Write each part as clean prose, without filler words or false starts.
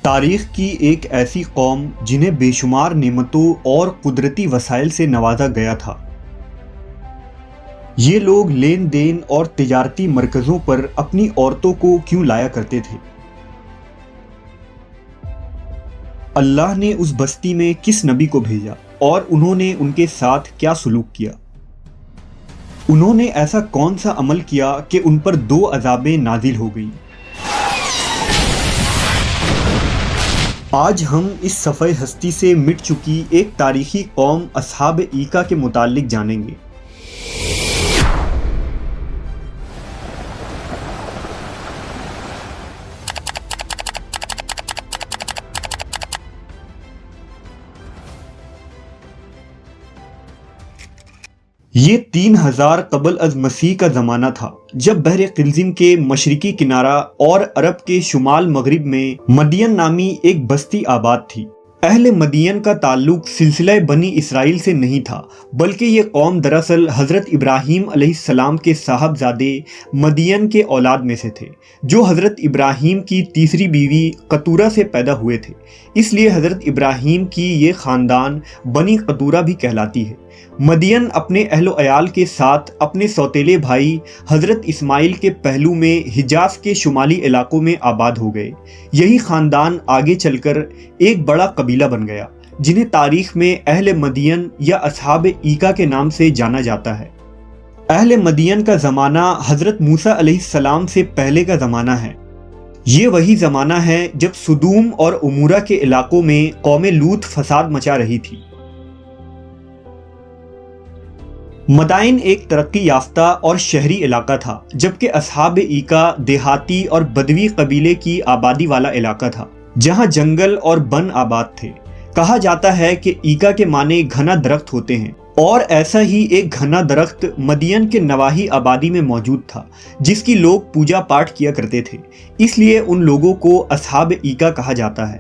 تاریخ کی ایک ایسی قوم جنہیں بے شمار نعمتوں اور قدرتی وسائل سے نوازا گیا تھا۔ یہ لوگ لین دین اور تجارتی مرکزوں پر اپنی عورتوں کو کیوں لایا کرتے تھے؟ اللہ نے اس بستی میں کس نبی کو بھیجا اور انہوں نے ان کے ساتھ کیا سلوک کیا؟ انہوں نے ایسا کون سا عمل کیا کہ ان پر 2 عذابیں نازل ہو گئیں؟ آج ہم اس صفحہ ہستی سے مٹ چکی ایک تاریخی قوم اصحاب ایکا کے متعلق جانیں گے۔ یہ 3000 قبل از مسیح کا زمانہ تھا جب بحر قلزم کے مشرقی کنارہ اور عرب کے شمال مغرب میں مدین نامی ایک بستی آباد تھی۔ اہل مدین کا تعلق سلسلہ بنی اسرائیل سے نہیں تھا، بلکہ یہ قوم دراصل حضرت ابراہیم علیہ السلام کے صاحبزادے مدین کے اولاد میں سے تھے، جو حضرت ابراہیم کی تیسری بیوی قطورہ سے پیدا ہوئے تھے۔ اس لیے حضرت ابراہیم کی یہ خاندان بنی قطورہ بھی کہلاتی ہے۔ مدین اپنے اہل و عیال کے ساتھ اپنے سوتیلے بھائی حضرت اسماعیل کے پہلو میں حجاز کے شمالی علاقوں میں آباد ہو گئے۔ یہی خاندان آگے چل کر ایک بڑا قبیلہ بن گیا، جنہیں تاریخ میں اہل مدین یا اصحاب ایکا کے نام سے جانا جاتا ہے۔ اہل مدین کا زمانہ حضرت موسیٰ علیہ السلام سے پہلے کا زمانہ ہے۔ یہ وہی زمانہ ہے جب سدوم اور عمورہ کے علاقوں میں قوم لوط فساد مچا رہی تھی۔ مدائن ایک ترقی یافتہ اور شہری علاقہ تھا، جبکہ اصحاب ایکا دیہاتی اور بدوی قبیلے کی آبادی والا علاقہ تھا، جہاں جنگل اور بن آباد تھے۔ کہا جاتا ہے کہ ایکا کے معنی گھنا درخت ہوتے ہیں، اور ایسا ہی ایک گھنا درخت مدین کے نواحی آبادی میں موجود تھا، جس کی لوگ پوجا پاٹ کیا کرتے تھے۔ اس لیے ان لوگوں کو اصحاب ایکا کہا جاتا ہے،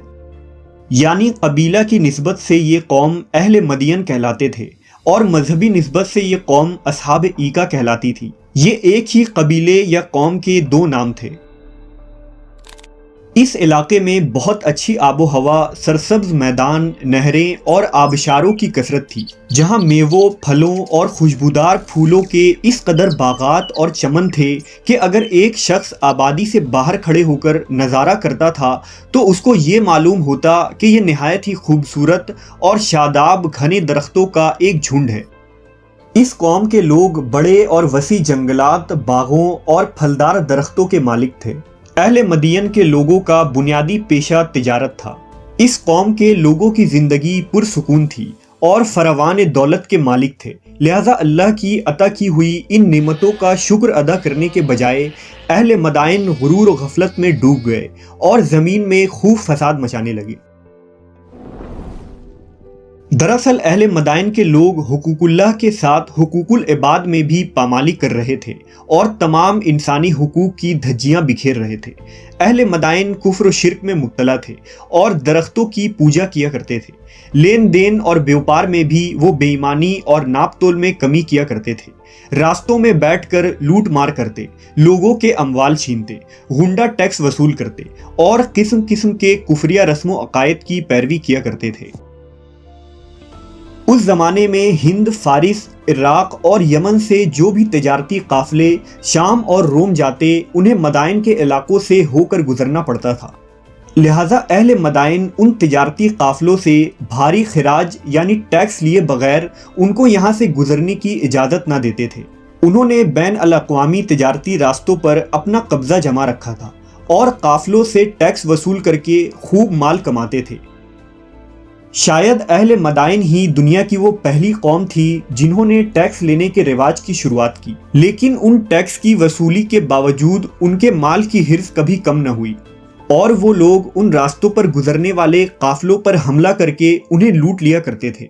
یعنی قبیلہ کی نسبت سے یہ قوم اہل مدین کہلاتے تھے، اور مذہبی نسبت سے یہ قوم اصحاب ایکا کہلاتی تھی۔ یہ ایک ہی قبیلے یا قوم کے 2 نام تھے۔ اس علاقے میں بہت اچھی آب و ہوا، سرسبز میدان، نہریں اور آبشاروں کی کثرت تھی، جہاں میووں، پھلوں اور خوشبودار پھولوں کے اس قدر باغات اور چمن تھے کہ اگر ایک شخص آبادی سے باہر کھڑے ہو کر نظارہ کرتا تھا تو اس کو یہ معلوم ہوتا کہ یہ نہایت ہی خوبصورت اور شاداب گھنے درختوں کا ایک جھنڈ ہے۔ اس قوم کے لوگ بڑے اور وسیع جنگلات، باغوں اور پھلدار درختوں کے مالک تھے۔ اہل مدین کے لوگوں کا بنیادی پیشہ تجارت تھا۔ اس قوم کے لوگوں کی زندگی پرسکون تھی اور فراوان دولت کے مالک تھے، لہذا اللہ کی عطا کی ہوئی ان نعمتوں کا شکر ادا کرنے کے بجائے اہل مدائن غرور و غفلت میں ڈوب گئے اور زمین میں خوب فساد مچانے لگے۔ دراصل اہل مدائن کے لوگ حقوق اللہ کے ساتھ حقوق العباد میں بھی پامالی کر رہے تھے اور تمام انسانی حقوق کی دھجیاں بکھیر رہے تھے۔ اہل مدائن کفر و شرک میں مبتلا تھے اور درختوں کی پوجا کیا کرتے تھے۔ لین دین اور بیوپار میں بھی وہ بے ایمانی اور ناپ تول میں کمی کیا کرتے تھے۔ راستوں میں بیٹھ کر لوٹ مار کرتے، لوگوں کے اموال چھینتے، غنڈہ ٹیکس وصول کرتے اور قسم قسم کے کفریہ رسم و عقائد کی پیروی کیا کرتے تھے۔ اس زمانے میں ہند، فارس، عراق اور یمن سے جو بھی تجارتی قافلے شام اور روم جاتے، انہیں مدائن کے علاقوں سے ہو کر گزرنا پڑتا تھا، لہٰذا اہل مدائن ان تجارتی قافلوں سے بھاری خراج یعنی ٹیکس لیے بغیر ان کو یہاں سے گزرنے کی اجازت نہ دیتے تھے۔ انہوں نے بین الاقوامی تجارتی راستوں پر اپنا قبضہ جما رکھا تھا اور قافلوں سے ٹیکس وصول کر کے خوب مال کماتے تھے۔ شاید اہل مدائن ہی دنیا کی وہ پہلی قوم تھی جنہوں نے ٹیکس لینے کے رواج کی شروعات کی، لیکن ان ٹیکس کی وصولی کے باوجود ان کے مال کی حرص کبھی کم نہ ہوئی، اور وہ لوگ ان راستوں پر گزرنے والے قافلوں پر حملہ کر کے انہیں لوٹ لیا کرتے تھے۔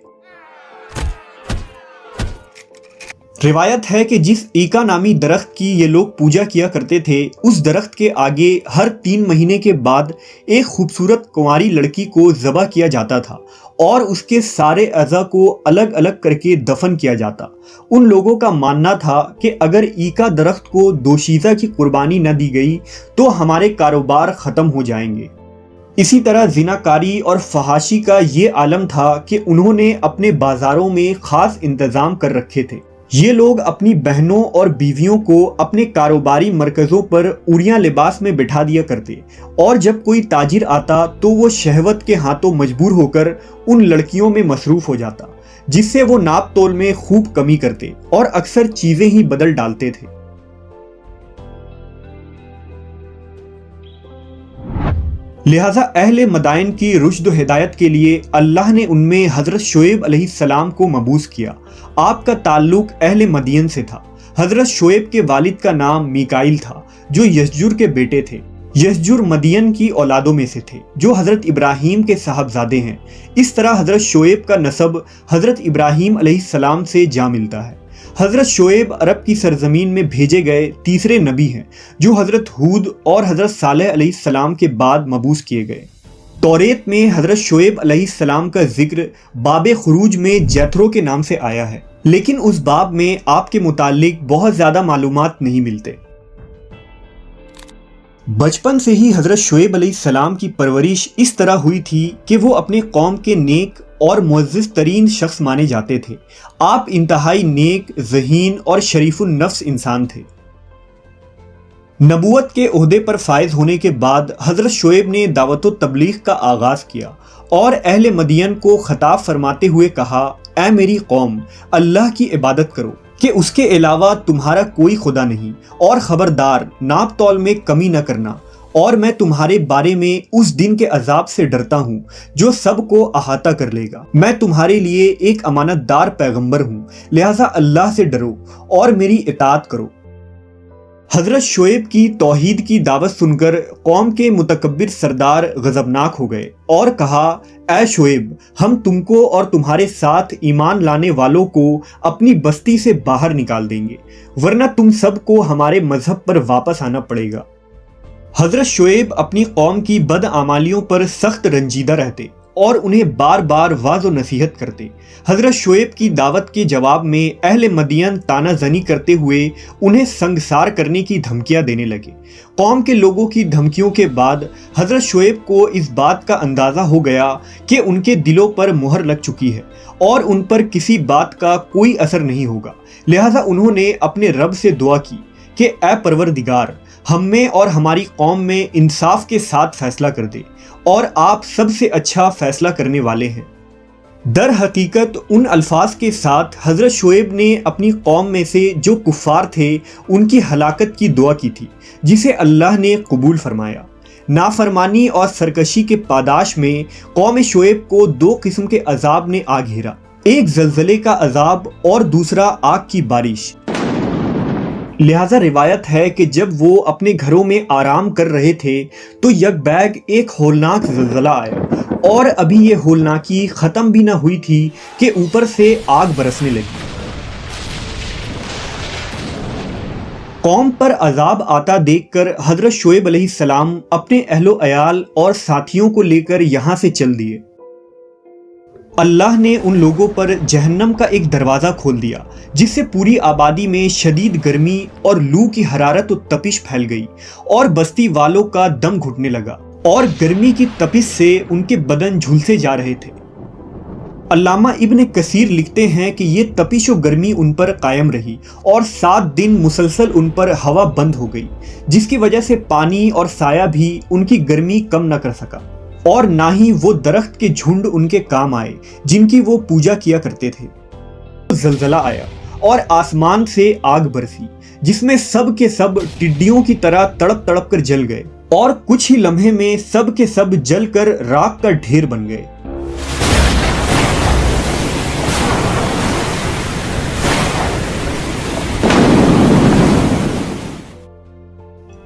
روایت ہے کہ جس ایکا نامی درخت کی یہ لوگ پوجا کیا کرتے تھے، اس درخت کے آگے ہر 3 مہینے کے بعد ایک خوبصورت کنواری لڑکی کو ذبح کیا جاتا تھا اور اس کے سارے اعضاء کو الگ الگ کر کے دفن کیا جاتا۔ ان لوگوں کا ماننا تھا کہ اگر ایکا درخت کو دوشیزہ کی قربانی نہ دی گئی تو ہمارے کاروبار ختم ہو جائیں گے۔ اسی طرح زناکاری اور فحاشی کا یہ عالم تھا کہ انہوں نے اپنے بازاروں میں خاص انتظام کر رکھے تھے۔ یہ لوگ اپنی بہنوں اور بیویوں کو اپنے کاروباری مرکزوں پر اوریاں لباس میں بٹھا دیا کرتے، اور جب کوئی تاجر آتا تو وہ شہوت کے ہاتھوں مجبور ہو کر ان لڑکیوں میں مصروف ہو جاتا، جس سے وہ ناپ تول میں خوب کمی کرتے اور اکثر چیزیں ہی بدل ڈالتے تھے۔ لہٰذا اہل مدائن کی رشد و ہدایت کے لیے اللہ نے ان میں حضرت شعیب علیہ السلام کو مبعوث کیا۔ آپ کا تعلق اہل مدین سے تھا۔ حضرت شعیب کے والد کا نام میکائیل تھا، جو یشجر کے بیٹے تھے۔ یشجر مدین کی اولادوں میں سے تھے، جو حضرت ابراہیم کے صاحبزادے ہیں۔ اس طرح حضرت شعیب کا نسب حضرت ابراہیم علیہ السلام سے جا ملتا ہے۔ حضرت شعیب عرب کی سرزمین میں بھیجے گئے تیسرے نبی ہیں، جو حضرت ہود اور حضرت صالح علیہ السلام کے بعد مبعوث کیے گئے۔ توریت میں حضرت شعیب علیہ السلام کا ذکر باب خروج میں جیتھرو کے نام سے آیا ہے، لیکن اس باب میں آپ کے متعلق بہت زیادہ معلومات نہیں ملتے۔ بچپن سے ہی حضرت شعیب علیہ السلام کی پرورش اس طرح ہوئی تھی کہ وہ اپنے قوم کے نیک اور معزز ترین شخص مانے جاتے تھے۔ آپ انتہائی نیک، ذہین اور شریف النفس انسان تھے۔ نبوت کے عہدے پر فائز ہونے کے بعد حضرت شعیب نے دعوت و تبلیغ کا آغاز کیا اور اہل مدین کو خطاب فرماتے ہوئے کہا، اے میری قوم، اللہ کی عبادت کرو کہ اس کے علاوہ تمہارا کوئی خدا نہیں، اور خبردار ناپ تول میں کمی نہ کرنا، اور میں تمہارے بارے میں اس دن کے عذاب سے ڈرتا ہوں جو سب کو احاطہ کر لے گا۔ میں تمہارے لیے ایک امانت دار پیغمبر ہوں، لہٰذا اللہ سے ڈرو اور میری اطاعت کرو۔ حضرت شعیب کی توحید کی دعوت سن کر قوم کے متکبر سردار غضبناک ہو گئے اور کہا، اے شعیب، ہم تم کو اور تمہارے ساتھ ایمان لانے والوں کو اپنی بستی سے باہر نکال دیں گے، ورنہ تم سب کو ہمارے مذہب پر واپس آنا پڑے گا۔ حضرت شعیب اپنی قوم کی بدعمالیوں پر سخت رنجیدہ رہتے اور انہیں بار بار واعظ و نصیحت کرتے۔ حضرت شعیب کی دعوت کے جواب میں اہل مدین تانا زنی کرتے ہوئے انہیں سنگسار کرنے کی دھمکیاں دینے لگے۔ قوم کے لوگوں کی دھمکیوں کے بعد حضرت شعیب کو اس بات کا اندازہ ہو گیا کہ ان کے دلوں پر مہر لگ چکی ہے اور ان پر کسی بات کا کوئی اثر نہیں ہوگا، لہٰذا انہوں نے اپنے رب سے دعا کی کہ اے پروردگار، ہم میں اور ہماری قوم میں انصاف کے ساتھ فیصلہ کر دے، اور آپ سب سے اچھا فیصلہ کرنے والے ہیں۔ در حقیقت ان الفاظ کے ساتھ حضرت شعیب نے اپنی قوم میں سے جو کفار تھے ان کی ہلاکت کی دعا کی تھی، جسے اللہ نے قبول فرمایا۔ نافرمانی اور سرکشی کے پاداش میں قوم شعیب کو دو قسم کے عذاب نے آ گھیرا، ایک زلزلے کا عذاب اور دوسرا آگ کی بارش۔ لہٰذا روایت ہے کہ جب وہ اپنے گھروں میں آرام کر رہے تھے تو یک بیگ ایک ہولناک زلزلہ آیا، اور ابھی یہ ہولناکی ختم بھی نہ ہوئی تھی کہ اوپر سے آگ برسنے لگی۔ قوم پر عذاب آتا دیکھ کر حضرت شعیب علیہ السلام اپنے اہل و عیال اور ساتھیوں کو لے کر یہاں سے چل دیے۔ اللہ نے ان لوگوں پر جہنم کا ایک دروازہ کھول دیا، جس سے پوری آبادی میں شدید گرمی اور لو کی حرارت و تپش پھیل گئی، اور بستی والوں کا دم گھٹنے لگا، اور گرمی کی تپش سے ان کے بدن جھلسے جا رہے تھے۔ علامہ ابن کثیر لکھتے ہیں کہ یہ تپش و گرمی ان پر قائم رہی، اور 7 دن مسلسل ان پر ہوا بند ہو گئی، جس کی وجہ سے پانی اور سایہ بھی ان کی گرمی کم نہ کر سکا، اور نہ ہی وہ درخت کے جھنڈ ان کے کام آئے جن کی وہ پوجا کیا کرتے تھے۔ زلزلہ آیا اور آسمان سے آگ برسی، جس میں سب کے سب ٹڈیوں کی طرح تڑپ تڑپ کر جل گئے، اور کچھ ہی لمحے میں سب کے سب جل کر راکھ کا ڈھیر بن گئے۔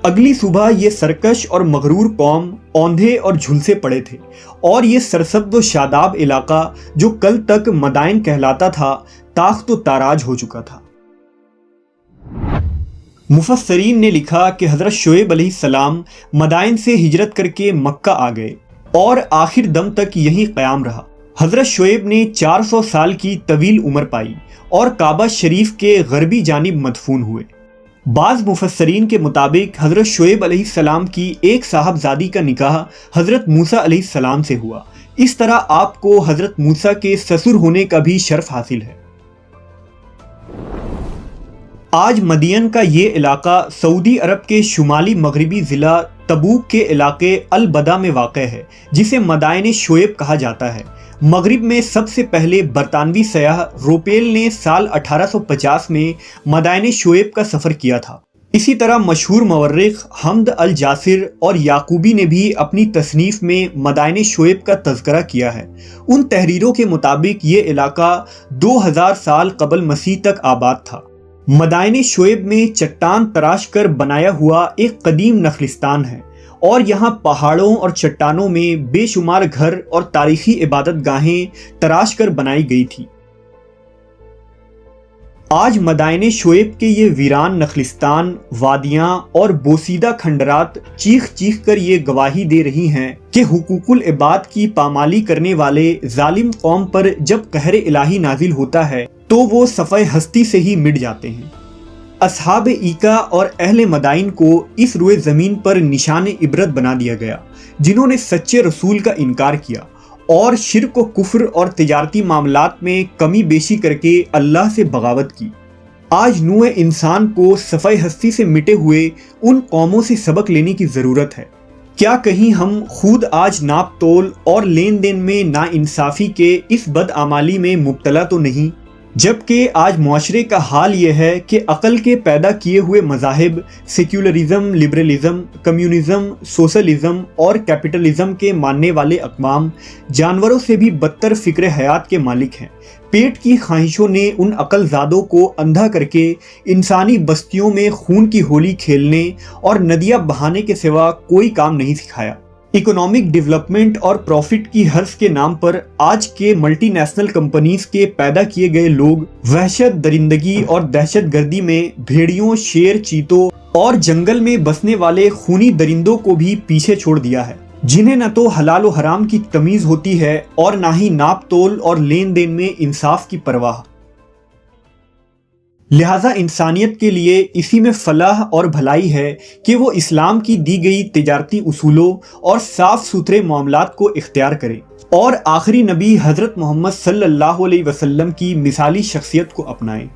اگلی صبح یہ سرکش اور مغرور قوم اوندھے اور جھلسے پڑے تھے، اور یہ سرسبز و شاداب علاقہ جو کل تک مدائن کہلاتا تھا تاخت و تاراج ہو چکا تھا۔ مفسرین نے لکھا کہ حضرت شعیب علیہ السلام مدائن سے ہجرت کر کے مکہ آ گئے اور آخر دم تک یہیں قیام رہا۔ حضرت شعیب نے 400 سال کی طویل عمر پائی اور کعبہ شریف کے غربی جانب مدفون ہوئے۔ بعض مفسرین کے مطابق حضرت شعیب علیہ السلام کی ایک صاحبزادی کا نکاح حضرت موسیٰ علیہ السلام سے ہوا۔ اس طرح آپ کو حضرت موسیٰ کے سسر ہونے کا بھی شرف حاصل ہے۔ آج مدین کا یہ علاقہ سعودی عرب کے شمالی مغربی ضلع تبوک کے علاقے البدا میں واقع ہے، جسے مدائن شعیب کہا جاتا ہے۔ مغرب میں سب سے پہلے برطانوی سیاح روپیل نے سال 1850 میں مدائن شعیب کا سفر کیا تھا۔ اسی طرح مشہور مورخ حمد الجاسر اور یعقوبی نے بھی اپنی تصنیف میں مدائن شعیب کا تذکرہ کیا ہے۔ ان تحریروں کے مطابق یہ علاقہ 2000 سال قبل مسیح تک آباد تھا۔ مدائن شعیب میں چٹان تراش کر بنایا ہوا ایک قدیم نخلستان ہے، اور یہاں پہاڑوں اور چٹانوں میں بے شمار گھر اور تاریخی عبادت گاہیں تراش کر بنائی گئی تھی۔ آج مدائن شعیب کے یہ ویران نخلستان، وادیاں اور بوسیدہ کھنڈرات چیخ چیخ کر یہ گواہی دے رہی ہیں کہ حقوق العباد کی پامالی کرنے والے ظالم قوم پر جب قہر الہی نازل ہوتا ہے تو وہ صفحہ ہستی سے ہی مٹ جاتے ہیں۔ اصحاب ایکا اور اہل مدائن کو اس روئے زمین پر نشان عبرت بنا دیا گیا، جنہوں نے سچے رسول کا انکار کیا اور شرک و کفر اور تجارتی معاملات میں کمی بیشی کر کے اللہ سے بغاوت کی۔ آج نوع انسان کو صفحہ ہستی سے مٹے ہوئے ان قوموں سے سبق لینے کی ضرورت ہے۔ کیا کہیں ہم خود آج ناپ تول اور لین دین میں ناانصافی کے اس بدعمالی میں مبتلا تو نہیں؟ جبکہ آج معاشرے کا حال یہ ہے کہ عقل کے پیدا کیے ہوئے مذاہب سیکولرزم، لبرلزم، کمیونزم، سوشلزم اور کیپٹلزم کے ماننے والے اقوام جانوروں سے بھی بدتر فکر حیات کے مالک ہیں۔ پیٹ کی خواہشوں نے ان عقل زادوں کو اندھا کر کے انسانی بستیوں میں خون کی ہولی کھیلنے اور ندیاں بہانے کے سوا کوئی کام نہیں سکھایا۔ اکنامک ڈیولپمنٹ اور پروفٹ کی حرص کے نام پر آج کے ملٹی نیشنل کمپنیز کے پیدا کیے گئے لوگ وحشت، درندگی اور دہشت گردی میں بھیڑیوں، شیر، چیتوں اور جنگل میں بسنے والے خونی درندوں کو بھی پیچھے چھوڑ دیا ہے، جنہیں نہ تو حلال و حرام کی تمیز ہوتی ہے اور نہ ہی ناپ تول اور لین دین میں انصاف کی پرواہ۔ لہٰذا انسانیت کے لیے اسی میں فلاح اور بھلائی ہے کہ وہ اسلام کی دی گئی تجارتی اصولوں اور صاف ستھرے معاملات کو اختیار کرے اور آخری نبی حضرت محمد صلی اللہ علیہ وسلم کی مثالی شخصیت کو اپنائے۔